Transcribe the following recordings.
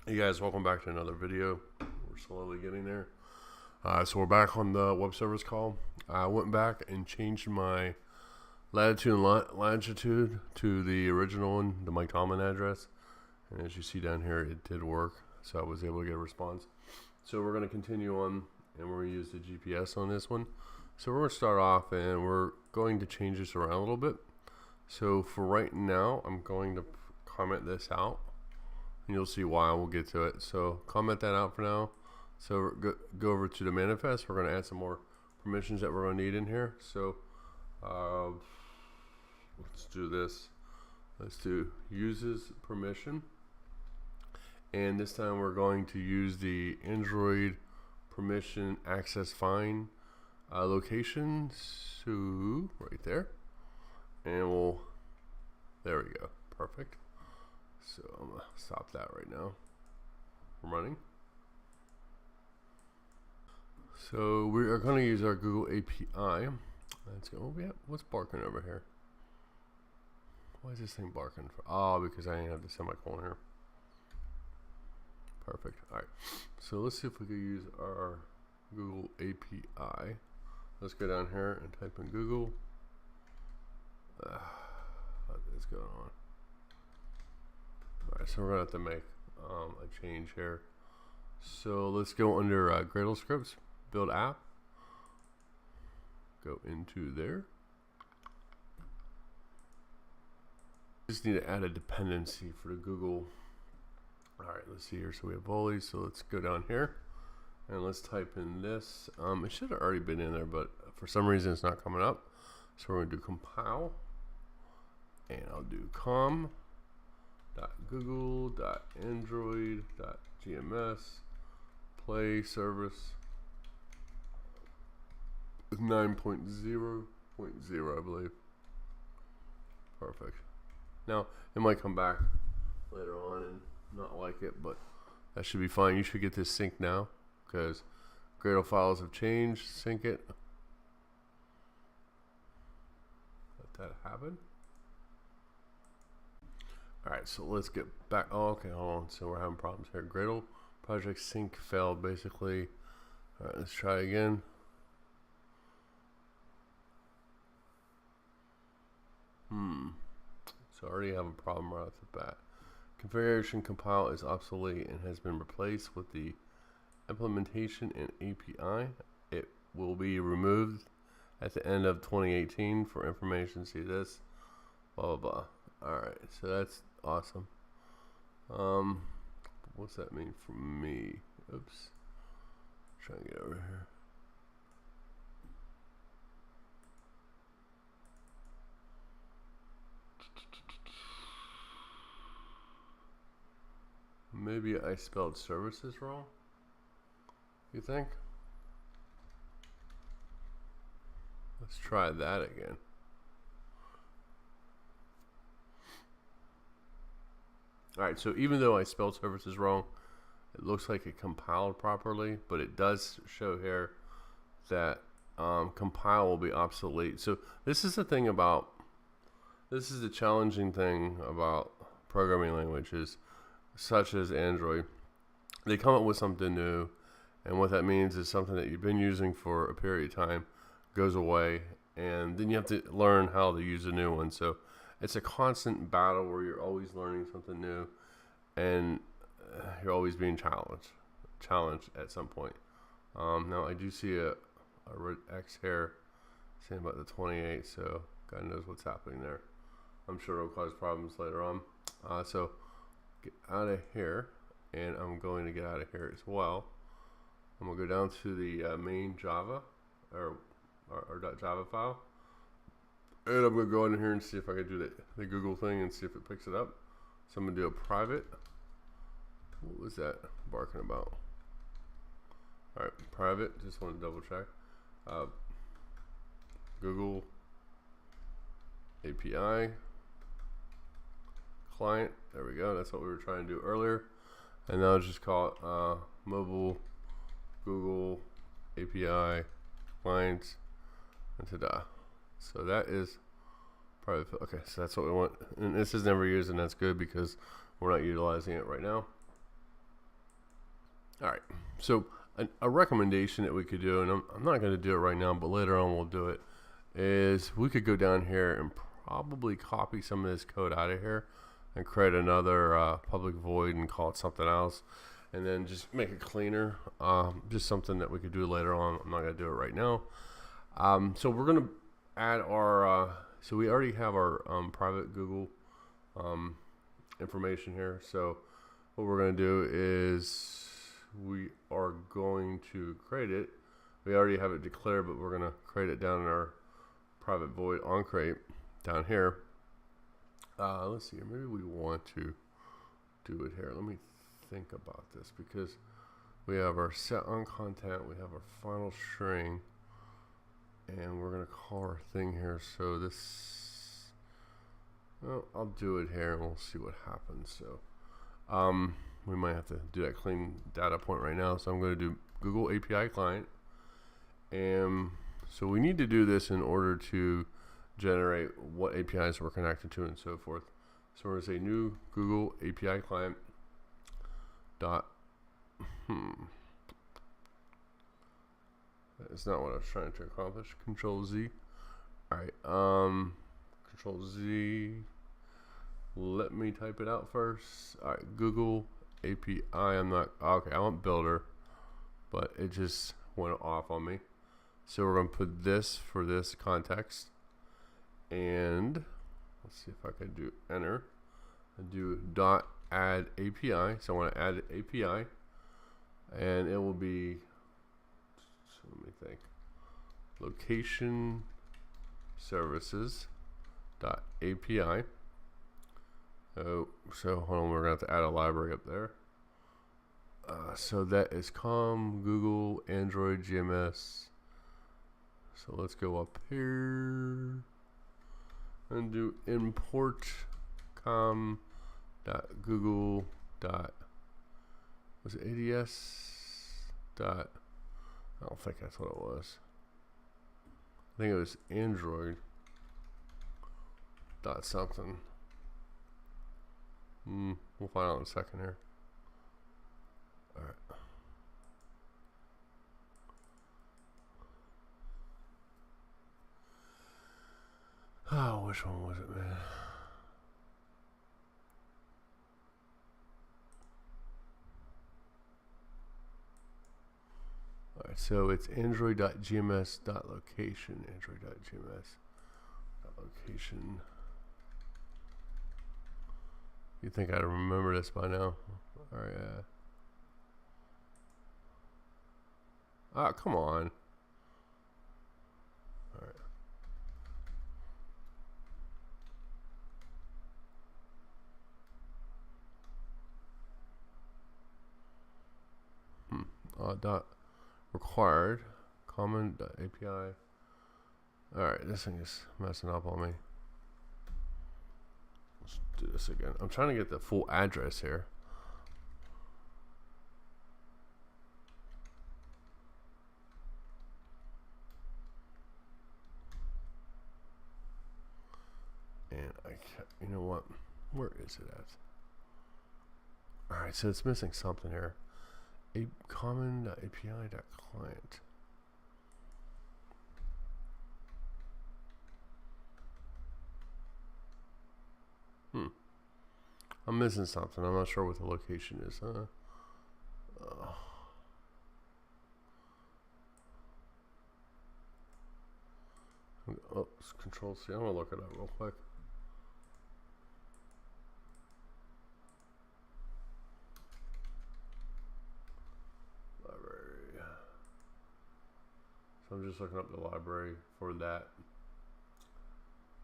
Hey guys, welcome back to another video. We're slowly getting there. So we're back on the web service call. I went back and changed my latitude and longitude to the original one, the Mike Tomlin address. And as you see down here, it did work. So I was able to get a response. So we're going to continue on, and we're going to use the GPS on this one. So we're going to start off, and we're going to change this around a little bit. So for right now, I'm going to comment this out. And you'll see why. We'll get to it. So comment that out for now. So go over to the manifest. We're going to add some more permissions that we're going to need in here. So let's do this. Let's do uses permission. And this time we're going to use the Android permission access find location. So right there. And there we go. Perfect. So I'm going to stop that right now from running. So we are going to use our Google API. Let's go. What's barking over here? Why is this thing barking? Oh, because I didn't have the semicolon here. Perfect. All right. So let's see if we can use our Google API. Let's go down here and type in Google. What is going on? Alright, so we're going to have to make a change here. So let's go under Gradle scripts, build app. Go into there. Just need to add a dependency for the Google. Alright, let's see here. So we have Volley. So let's go down here and let's type in this. It should have already been in there, but for some reason it's not coming up. So we're going to do compile. And I'll do com.google.android.gms play service with 9.0.0, I believe. Perfect. Now it might come back later on and not like it, but that should be fine. You should get this synced now because Gradle files have changed. Sync it. Let that happen. Alright, so let's get back. Oh, okay, hold on. So we're having problems here. Gradle project sync failed, basically. Alright, let's try again. So I already have a problem right off the bat. Configuration compile is obsolete and has been replaced with the implementation and API. It will be removed at the end of 2018 for information. See this? Blah, blah, blah. Alright, so that's awesome. What's that mean for me? Oops. Trying to get over here. Maybe I spelled services wrong? You think? Let's try that again. Alright, so even though I spelled services wrong, it looks like it compiled properly, but it does show here that compile will be obsolete. So this is the thing about, this is the challenging thing about programming languages such as Android. They come up with something new, and what that means is something that you've been using for a period of time goes away, and then you have to learn how to use a new one. So it's a constant battle where you're always learning something new, and you're always being challenged at some point. Now I do see a red X here saying about the 28, so God knows what's happening there. I'm sure it'll cause problems later on. So get out of here, and I'm going to get out of here as well. I'm going to go down to the main Java or .java file. And I'm going to go in here and see if I can do the Google thing and see if it picks it up. So I'm going to do a private. What was that barking about? Alright, private. Just want to double check. Google API client. There we go. That's what we were trying to do earlier. And now I'll just call it mobile Google API client. And ta-da. So that is private. Okay, so that's what we want. And this is never used, and that's good because we're not utilizing it right now. All right, so a recommendation that we could do, and I'm not going to do it right now, but later on we'll do it, is we could go down here and probably copy some of this code out of here and create another public void and call it something else, and then just make it cleaner. Just something that we could do later on. I'm not going to do it right now. So we're going to add our, so we already have our private Google information here. So what we're going to do is we are going to create it. We already have it declared, but we're going to create it down in our private void on create down here. Let's see here. Maybe we want to do it here. Let me think about this, because we have our set on content, we have our final string, and we're going to call our thing here. So this, well, I'll do it here and we'll see what happens. So we might have to do that clean data point right now. So I'm going to do Google API client, and so we need to do this in order to generate what APIs we're connected to and so forth. So we're going to say new Google API client dot That's not what I was trying to accomplish. Control Z. Alright, Control Z. Let me type it out first. Alright, Google API. I'm not, okay, I want builder, but it just went off on me. So we're going to put this for this context, and let's see if I can do enter and do dot add API. So I want to add API, and it will be, so let me think, location services dot API. Oh, so hold on, we're going to have to add a library up there. So that is com, Google, Android, GMS. So let's go up here and do import com dot Google dot, was it ADS dot, I don't think that's what it was. I think it was Android dot something. We'll find out in a second here. Alright. Oh, which one was it, man? Alright, so it's android.gms.location. Android.gms.location. You think I'd remember this by now? Alright, ah, come on. Alright. Dot required common API. Alright, this thing is messing up on me. Let's do this again. I'm trying to get the full address here. And I can't, you know what? Where is it at? Alright, so it's missing something here. A common.api.client. I'm missing something. I'm not sure what the location is. Oh, it's Control C. I'm gonna look it up real quick. So I'm just looking up the library for that.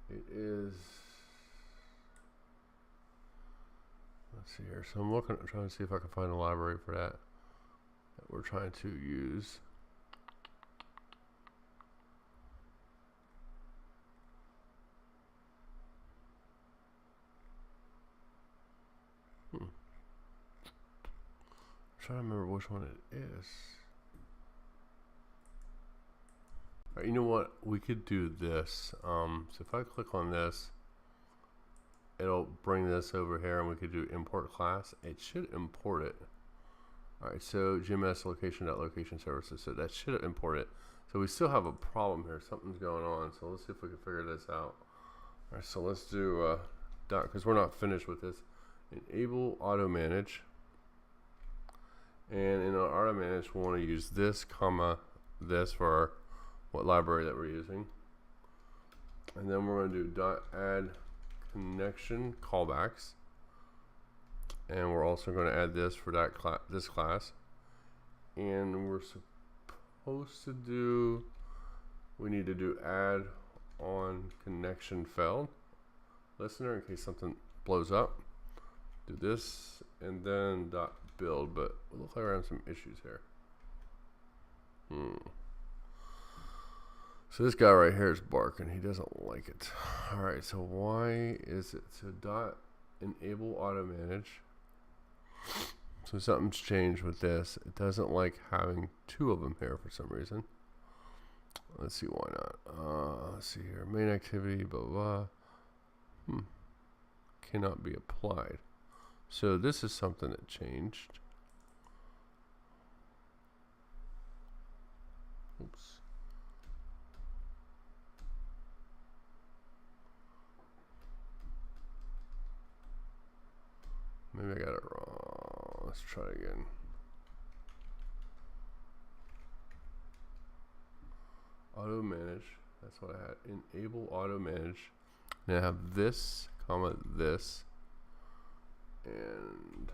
It is, let's see here. So I'm trying to see if I can find a library for that we're trying to use. I'm trying to remember which one it is. Alright, you know what? We could do this. So if I click on this, it'll bring this over here, and we could do import class. It should import it. All right, so GMS location services. So that should import it. So we still have a problem here. Something's going on. So let's see if we can figure this out. All right, so let's do dot, because we're not finished with this. Enable auto manage. And in our auto manage, we want to use this, comma, this for our, what library that we're using. And then we're going to do dot add connection callbacks. And we're also going to add this for that this class. And we're supposed to do, we need to do add on connection failed listener in case something blows up. Do this and then dot build, but it looks like we're having some issues here. So this guy right here is barking. He doesn't like it. All right, so why is it? So dot enable auto manage. So something's changed with this. It doesn't like having two of them here for some reason. Let's see why not. Let's see here. Main activity, blah, blah, blah. Cannot be applied. So this is something that changed. Oops. Maybe I got it wrong. Let's try it again. Auto manage. That's what I had. Enable auto manage. Now I have this, comma, this. And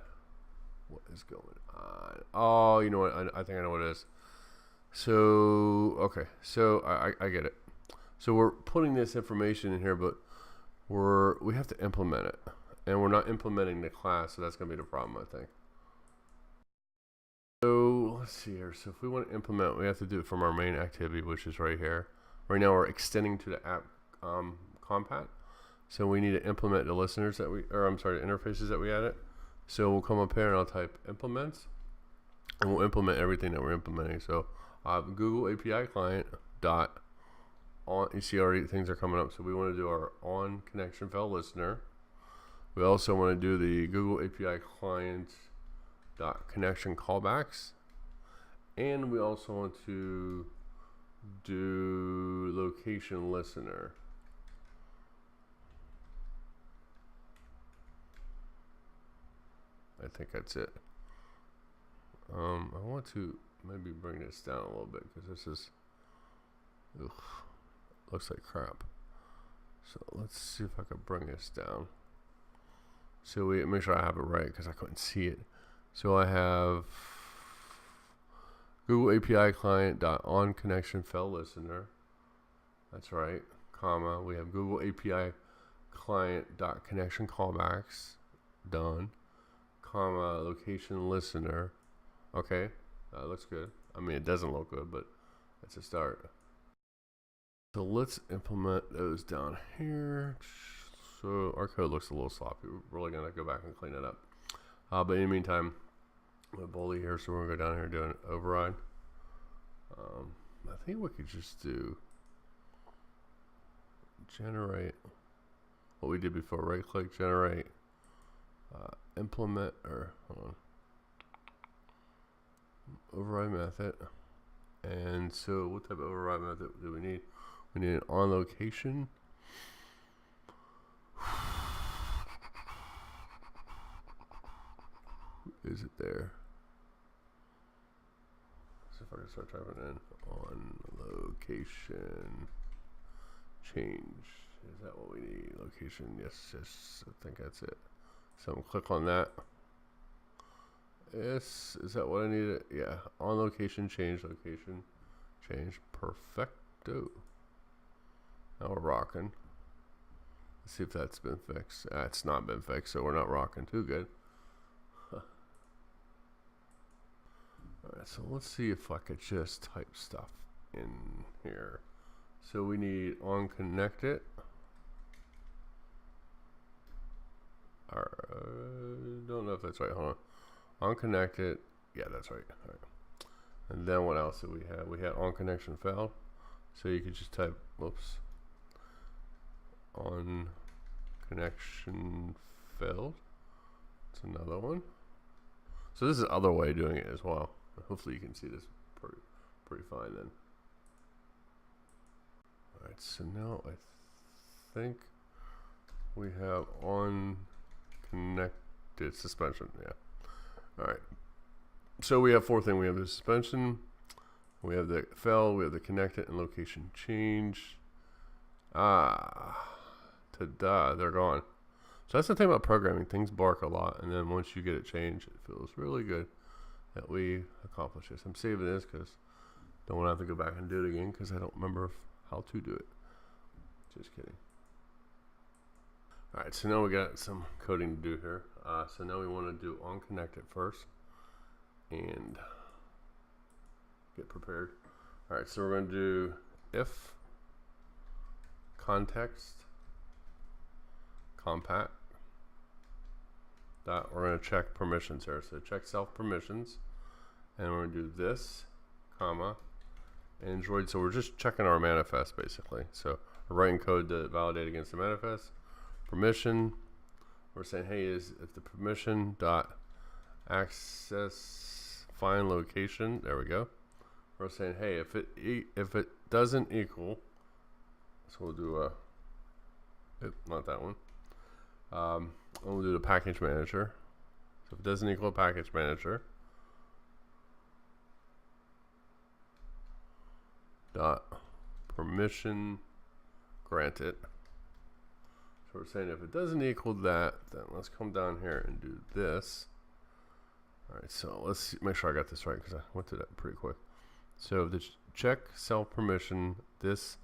what is going on? Oh, you know what? I think I know what it is. So, okay. So I get it. So we're putting this information in here, but we have to implement it. And we're not implementing the class, so that's going to be the problem, I think. So let's see here. So if we want to implement, we have to do it from our main activity, which is right here. Right now we're extending to the app compat. So we need to implement the listeners that the interfaces that we added. So we'll come up here and I'll type implements, and we'll implement everything that we're implementing. So Google API client dot on. You see already things are coming up. So we want to do our on connection fail listener. We also want to do the Google API client dot connection callbacks, and we also want to do location listener. I think that's it. I want to maybe bring this down a little bit because this is looks like crap. So let's see if I can bring this down. So we make sure I have it right because I couldn't see it. So I have Google API client dot on connection fail listener. That's right, comma. We have Google API client dot connection callbacks done, comma, location listener. Okay, looks good. I mean, it doesn't look good, but it's a start. So let's implement those down here. So our code looks a little sloppy. We're really gonna go back and clean it up. But in the meantime, we have bully here, so we're gonna go down here and do an override. I think we could just do generate what we did before. Right click, generate, implement, or hold on, override method. And so what type of override method do we need? We need an on location. Is it there? So if I can start typing in on location change. Is that what we need? Location, yes, I think that's it. So I'm gonna click on that. Yes, is that what I needed? Yeah, on location change, perfecto. Now we're rocking. Let's see if that's been fixed. It's not been fixed, so we're not rocking too good. Alright, so let's see if I could just type stuff in here. So we need on connected. Don't know if that's right. Hold on. On connected. Yeah, that's right. All right. And then what else did we have? We had on connection failed. So you could just type, whoops, on connection failed. That's another one. So this is the other way of doing it as well. Hopefully you can see this pretty fine then. All right, so now I think we have on connected suspension. Yeah. All right. So we have 4 things. We have the suspension, we have the fell, we have the connected and location change. Ta-da, they're gone. So that's the thing about programming. Things bark a lot, and then once you get it changed, it feels really good that we accomplished this. I'm saving this because don't want to have to go back and do it again because I don't remember how to do it. Just kidding. All right, so now we got some coding to do here. So now we want to do on connected first and get prepared. All right, so we're going to do if context compact dot, we're going to check permissions here. So check self permissions, and we're going to do this, comma, Android. So we're just checking our manifest basically. So we're writing code to validate against the manifest. Permission, we're saying, hey, is if the permission dot access find location, there we go. We're saying, hey, if it doesn't equal, so we'll do not that one. We'll do the package manager. So if it doesn't equal a package manager dot permission granted. So we're saying if it doesn't equal that, then let's come down here and do this. All right, so let's see, make sure I got this right because I went through that pretty quick. So the check self permission, this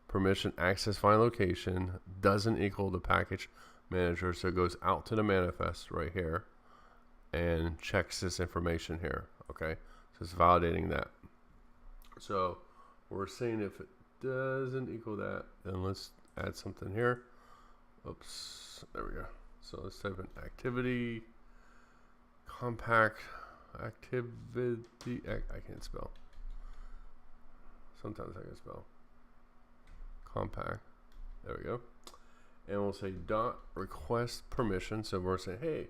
permission access find location doesn't equal the package manager, so it goes out to the manifest right here and checks this information here. Okay, so it's validating that. So we're saying if it doesn't equal that, then let's add something here. Oops, there we go. So let's type in activity compact activity. I can't spell. Sometimes I can spell. Compact. There we go. And we'll say dot request permission. So we're saying, hey,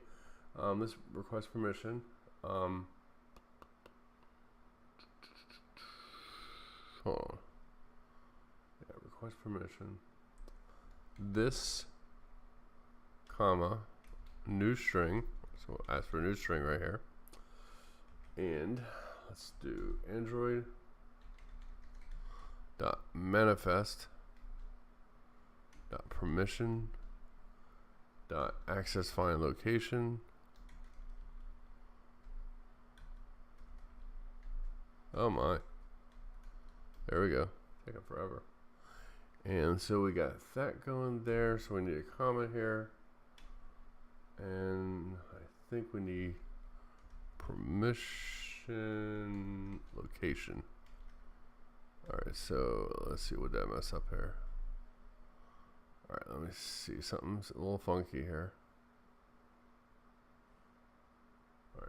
this request permission. Hold on. Yeah, request permission. This, comma, new string. So we'll ask for a new string right here. And let's do Android dot manifest dot permission dot access find location. Oh my, there we go, taking forever. And so we got that going there, so we need a comma here, and I think we need permission location. All right, so let's see what that mess up here. All right, let me see, something's a little funky here. All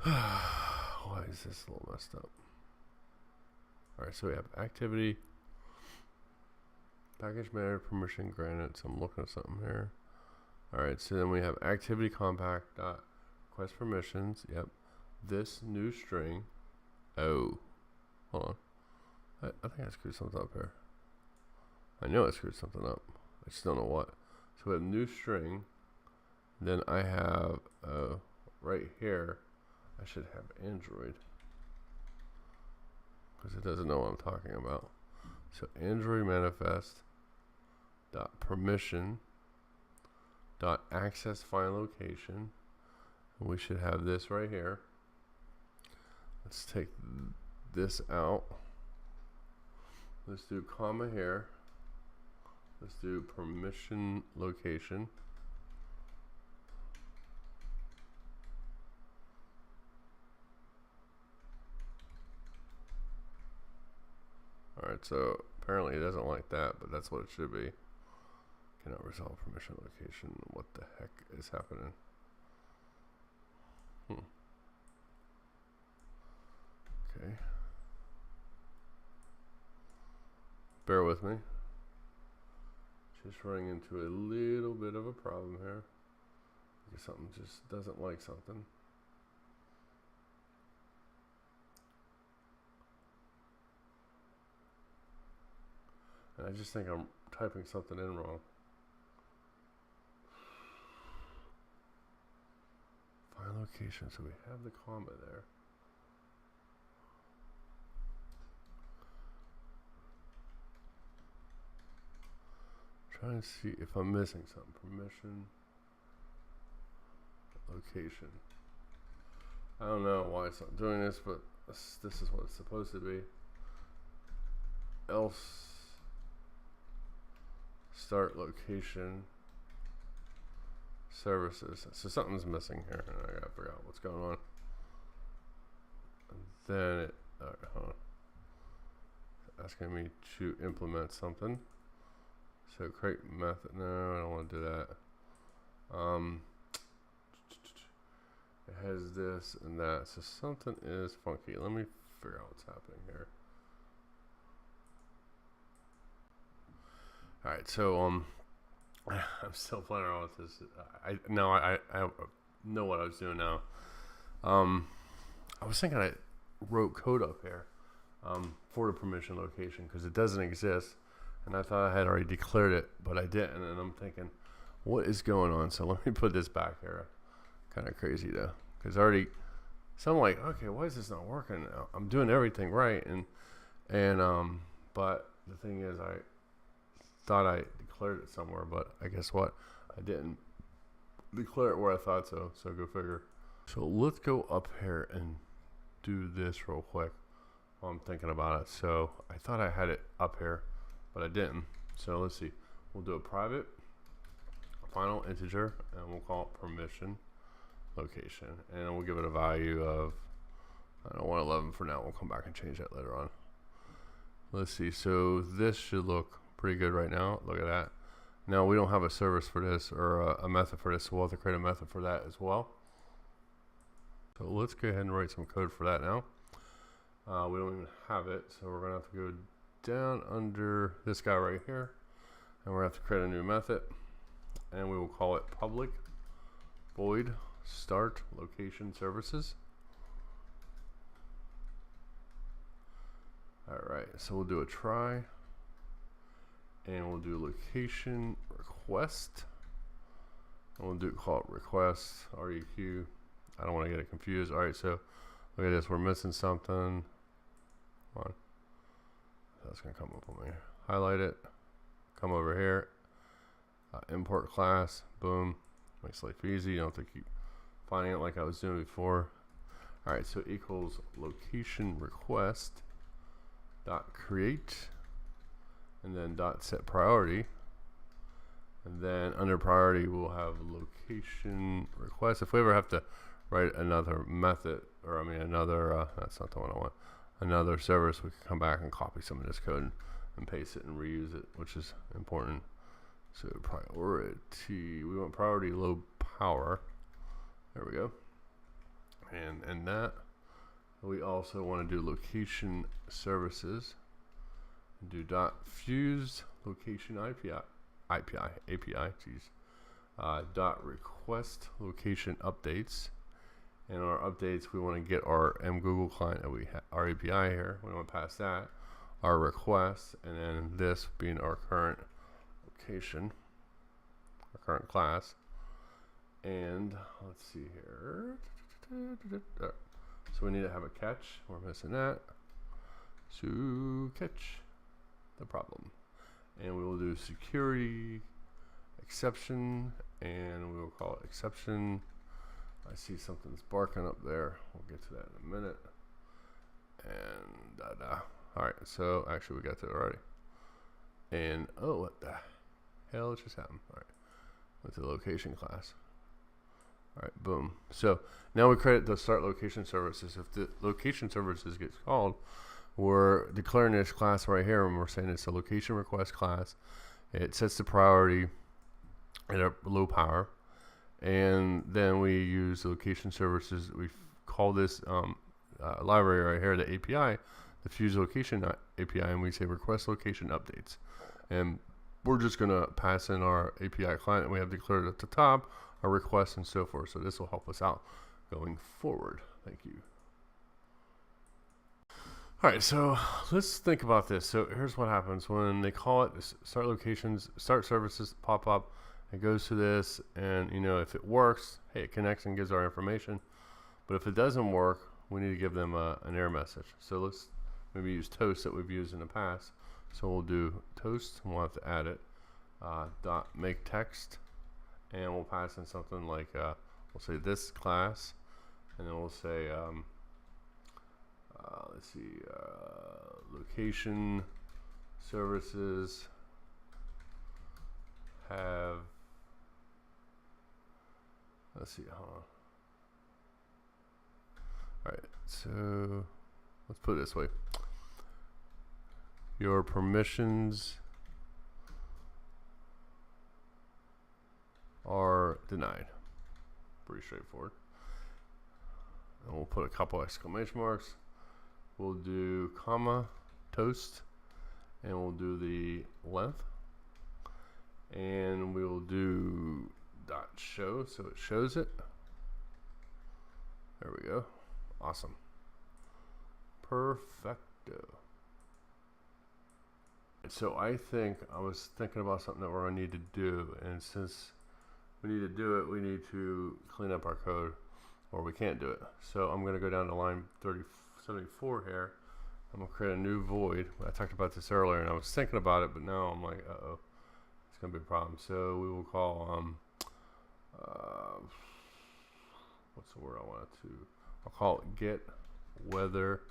right. Why is this a little messed up? All right, so we have activity, package manager, permission granted. So I'm looking at something here. All right, so then we have activity compact dot request permissions. Yep, this new string. Oh, hold on. I think I screwed something up here. I know I screwed something up. I just don't know what. So we have new string. Then I have right here. I should have Android because it doesn't know what I'm talking about. So Android manifest dot permission dot access find location. And we should have this right here. Let's take this out. Let's do comma here. Let's do permission location. Alright, so apparently it doesn't like that, but that's what it should be. Cannot resolve permission location. What the heck is happening? Okay. Bear with me. Just running into a little bit of a problem here. Because something just doesn't like something. And I just think I'm typing something in wrong. Find location, so we have the comma there. Trying to see if I'm missing something. Permission, location. I don't know why it's not doing this, but this is what it's supposed to be. Else, start location, services. So something's missing here, and I gotta figure out what's going on. And then it, hold on. Asking me to implement something. So create method. No, I don't want to do that. It has this and that. So something is funky. Let me figure out what's happening here. All right. So I'm still playing around with this. I know what I was doing now. I was thinking I wrote code up here for the permission location because it doesn't exist. And I thought I had already declared it, but I didn't. And I'm thinking, what is going on? So let me put this back here. Kind of crazy though, because so I'm like, okay, why is this not working? I'm doing everything right, but the thing is, I thought I declared it somewhere, but I guess what? I didn't declare it where I thought so. So go figure. So let's go up here and do this real quick while I'm thinking about it. So I thought I had it up here, but I didn't. So let's see. We'll do a private final integer, and we'll call it permission location, and we'll give it a value of, I don't want 11 for now. We'll come back and change that later on. Let's see. So this should look pretty good right now. Look at that. Now we don't have a service for this or a method for this, so we'll have to create a method for that as well. So let's go ahead and write some code for that now. We don't even have it, so we're gonna have to go down under this guy right here, and we're gonna have to create a new method, and we will call it public void start location services. Alright, so we'll do a try, and we'll do location request, and we'll call it request REQ. I don't want to get it confused. Alright, so look at this, we're missing something. Come on, that's gonna come up on me. Highlight it, come over here, import class, boom. Makes life easy. You don't have to keep finding it like I was doing before. Alright, so equals location request dot create, and then dot set priority, and then under priority we'll have location request. If we ever have to write another method, or I mean another that's not the one I want, another service, we can come back and copy some of this code and paste it and reuse it, which is important. So priority, we want priority low power. There we go. And that we also want to do location services. Do dot fused location API. Dot request location updates. And our updates, we want to get our Google client that we have, our API here. We want to pass that, our request, and then this being our current location, our current class. And let's see here. So we need to have a catch. We're missing that. So catch the problem. And we will do security exception, and we will call it exception. I see something's barking up there. We'll get to that in a minute. And alright, so actually we got to it already. And oh, what the hell just happened? Alright, with the location class. Alright, boom. So now we create the start location services. If the location services gets called, we're declaring this class right here, and we're saying it's a location request class. It sets the priority at a low power, and then we use the location services. We call this library right here, the API, the fuse location API, and we say request location updates. And we're just going to pass in our API client that we have declared at the top, our requests and so forth. So this will help us out going forward. Thank you. All right, so let's think about this. So here's what happens when they call it start locations, start services pop up. It goes to this, and you know if it works, hey, it connects and gives our information. But if it doesn't work, we need to give them an error message. So let's maybe use toast that we've used in the past. So we'll do toast, and we'll have to add it. Dot make text, and we'll pass in something like we'll say this class, and then we'll say let's see, location services have, let's see, hold on. All right, so let's put it this way. Your permissions are denied. Pretty straightforward. And we'll put a couple exclamation marks. We'll do comma, toast, and we'll do the length. And we'll do dot show, so it shows it. There we go. Awesome. Perfecto. So I think I was thinking about something that we're going to need to do, and since we need to do it, we need to clean up our code, or we can't do it. So I'm going to go down to line 74 here. I'm going to create a new void. I talked about this earlier, and I was thinking about it, but now I'm like, uh-oh, it's going to be a problem. So we will call, what's the word I want it to? I'll call it get weather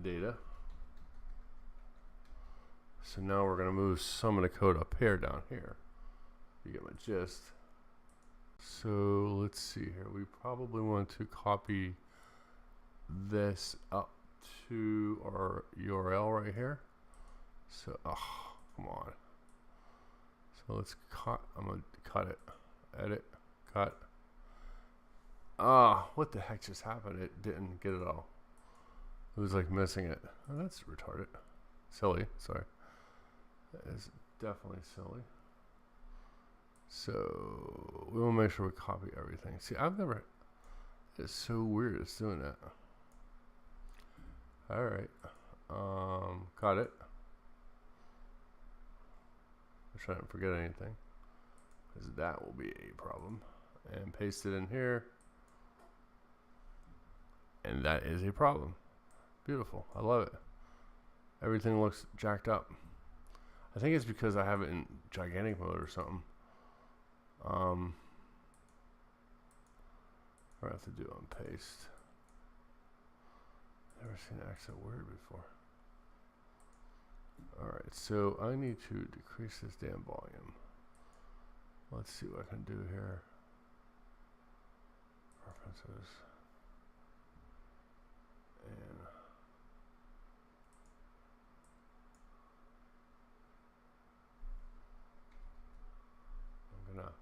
data. So now we're going to move some of the code up here, down here. You get my gist. So let's see here. We probably want to copy this up to our URL right here. So, oh, come on. So let's cut. I'm going to cut it. Edit. Cut. Ah, what the heck just happened? It didn't get it all. It was like missing it. Oh, that's retarded. Silly. Sorry. That is definitely silly. So we will make sure we copy everything. See, I've never. It's so weird. It's doing that. All right. Got it. I'm trying to forget anything, because that will be a problem. And paste it in here. And that is a problem. Beautiful. I love it. Everything looks jacked up. I think it's because I have it in gigantic mode or something. I have to do on paste. Never seen exit word before. Alright, so I need to decrease this damn volume. Let's see what I can do here. References. And I'm gonna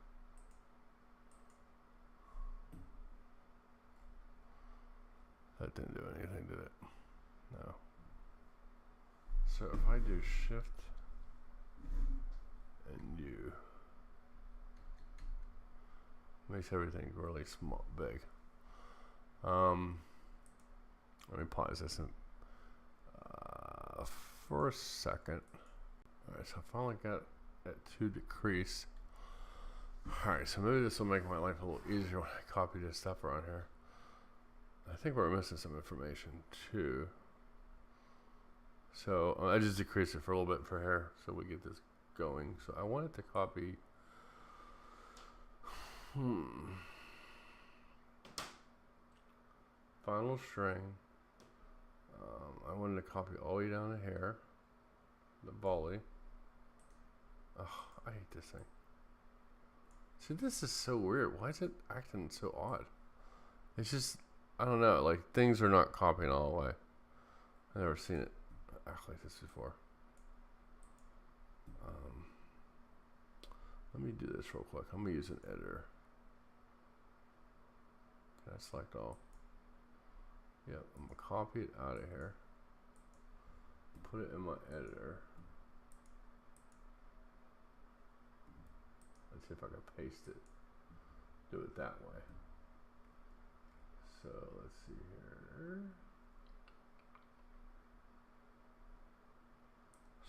that didn't do anything, did it? No. So if I do shift and U, makes everything really small, big. Let me pause this in, for a second. Alright, so I finally got it to decrease. Alright, so maybe this will make my life a little easier when I copy this stuff around here. I think we're missing some information too. So I just decreased it for a little bit for here so we get this going. So I wanted to copy final string. I wanted to copy all the way down to here, the volley. Oh, I hate this thing. See, this is so weird. Why is it acting so odd? It's just, I don't know, like things are not copying all the way. I've never seen it act like this before. Let me do this real quick. I'm going to use an editor. Can I select all? Yep, I'm going to copy it out of here. Put it in my editor. Let's see if I can paste it. Do it that way. So let's see here.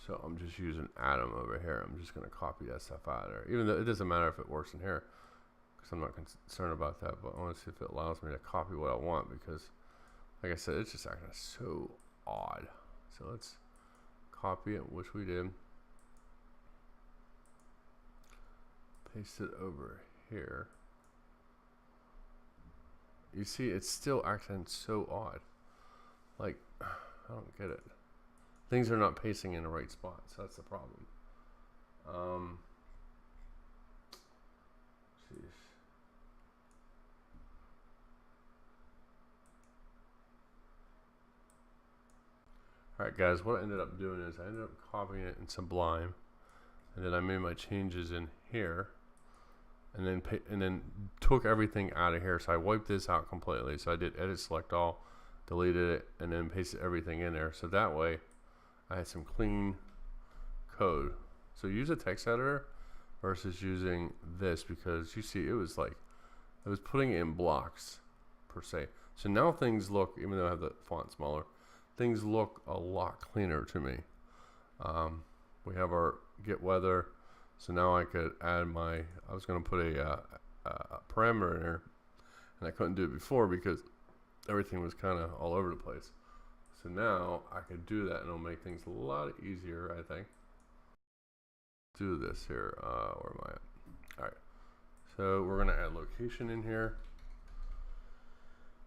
So I'm just using Atom over here. I'm just going to copy that stuff out of there, even though it doesn't matter if it works in here, because I'm not concerned about that. But I want to see if it allows me to copy what I want, because like I said, it's just acting so odd. So let's copy it, which we did. Paste it over here. You see, it's still acting so odd. Like, I don't get it. Things are not pasting in the right spot, so that's the problem. Jeez. Alright guys, what I ended up doing is I ended up copying it in Sublime, and then I made my changes in here, and then took everything out of here. So I wiped this out completely. So I did edit select all, deleted it, and then pasted everything in there. So that way I had some clean code. So use a text editor versus using this, because you see it was like, it was putting it in blocks per se. So now things look, even though I have the font smaller, things look a lot cleaner to me. We have our get weather. So now I could add my, I was going to put a parameter in there, and I couldn't do it before because everything was kind of all over the place. So now I could do that, and it'll make things a lot easier, I think. Do this here. Where am I at? All right. So we're going to add location in here,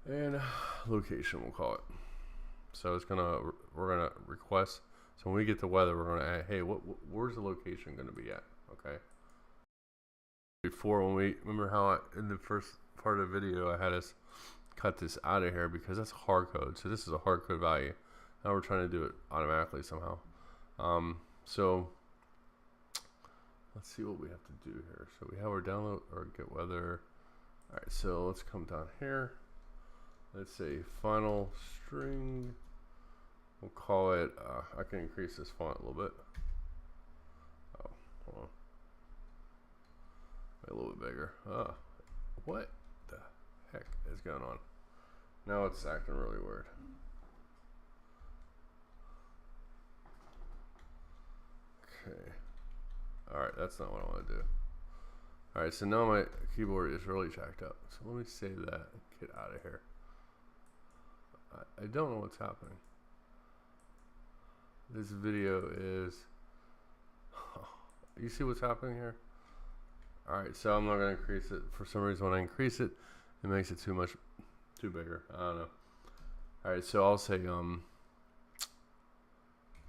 and location we'll call it. So it's we're gonna request. So when we get the weather, we're gonna add, hey, where's the location gonna be at? Okay. Before, when we remember how in the first part of the video I had us cut this out of here because that's hard code. So this is a hard code value. Now we're trying to do it automatically somehow. So let's see what we have to do here. So we have our download or get weather. All right. So let's come down here. Let's say final string. We'll call it, I can increase this font a little bit. Oh, hold on. A little bit bigger. What the heck is going on? Now it's acting really weird. Okay. Alright, that's not what I want to do. Alright, so now my keyboard is really jacked up. So let me save that and get out of here. I don't know what's happening. This video is, you see what's happening here? Alright, so I'm not going to increase it. For some reason when I increase it, it makes it too bigger. I don't know. Alright, so I'll say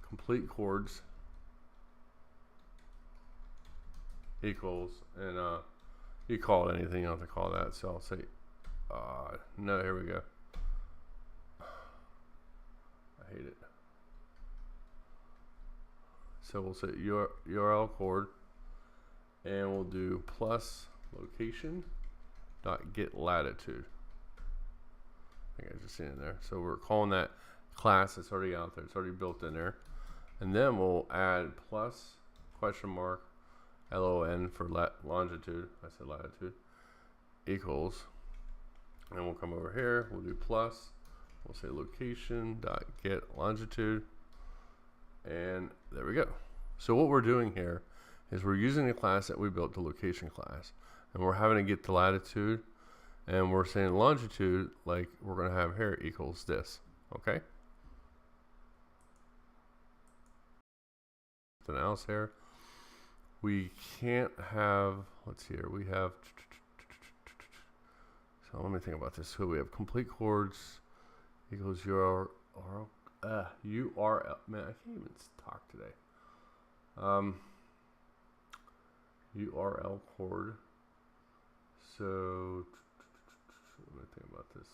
complete chords equals, and you call it anything, you don't have to call that. So I'll say, no, here we go. I hate it. So we'll say URL chord, and we'll do plus location dot get latitude. I think I just seen it there. So we're calling that class. It's already out there. It's already built in there. And then we'll add plus question mark LON for longitude. I said latitude equals, and we'll come over here. We'll do plus. We'll say location dot get longitude. And there we go. So what we're doing here is we're using the class that we built, the location class, and we're having to get the latitude, and we're saying longitude, like we're going to have here, equals this. Okay. Something else here. We can't have, let's see here, we have, so let me think about this. So we have complete chords equals URL, man, I can't even talk today. URL chord. So let me think about this.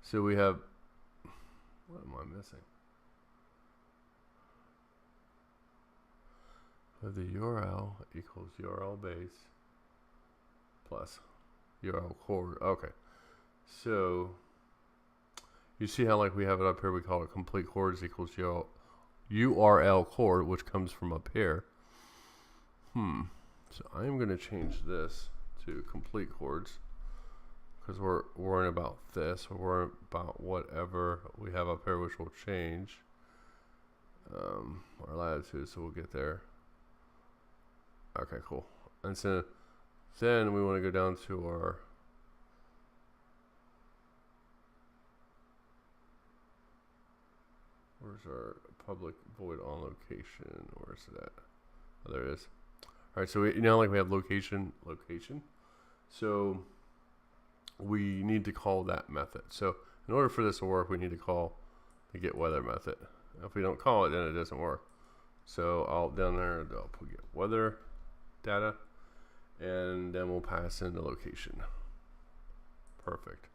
So we have, what am I missing? The URL equals URL base plus URL chord. Okay. So you see how like we have it up here, we call it complete chords equals URL chord, which comes from up here. So I am going to change this to complete chords because we're worrying about this. We're worrying about whatever we have up here, which will change. our latitude, so we'll get there. Okay, cool. And so then we want to go down to our where's our public void on location? Where's that? Oh, there it is. All right, so we like we have location. So we need to call that method. So in order for this to work, we need to call the get weather method. If we don't call it, then it doesn't work. So I'll down there, I'll put get weather data, and then we'll pass in the location. Perfect.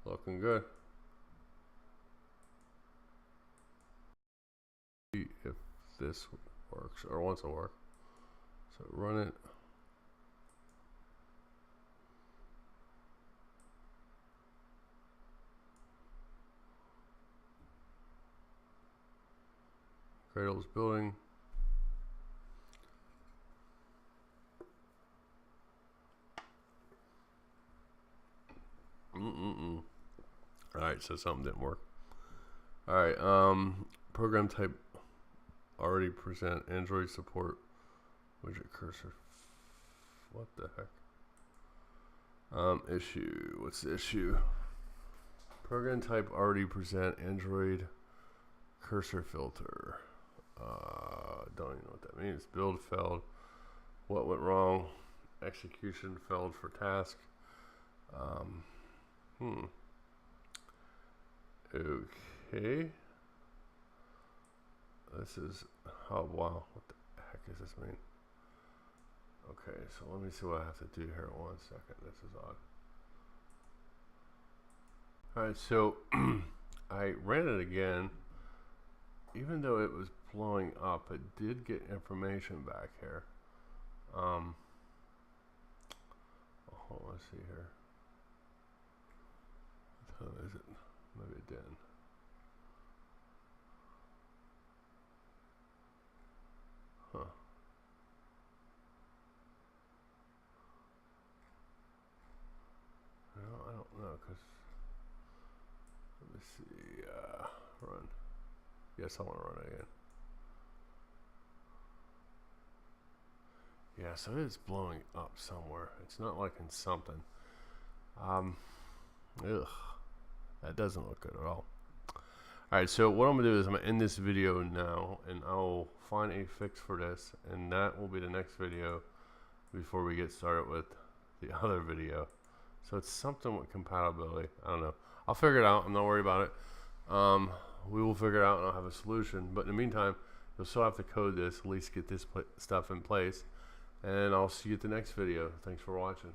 Looking good. See if this works or wants to work. So run it. Cradle's building. Alright, so something didn't work. Alright, program type already present Android support widget cursor. What the heck? Issue. What's the issue? Program type already present Android cursor filter. Don't even know what that means. Build failed. What went wrong? Execution failed for task. Okay. This is, oh wow, what the heck does this mean? Okay, so let me see what I have to do here. 1 second. This is odd. Alright, so I ran it again. Even though it was blowing up, it did get information back here. Oh, let's see here. What time is it? Maybe it didn't. Huh. No, I don't know, because let me see. Run. Yes, I want to run it again. Yeah, so it is blowing up somewhere. It's not like in something. Ugh. That doesn't look good at all. Alright, so what I'm going to do is I'm going to end this video now, and I'll find a fix for this, and that will be the next video before we get started with the other video. So it's something with compatibility. I don't know. I'll figure it out. I'm not worried about it. We will figure it out, and I'll have a solution. But in the meantime, you'll still have to code this, at least get this stuff in place. And I'll see you at the next video. Thanks for watching.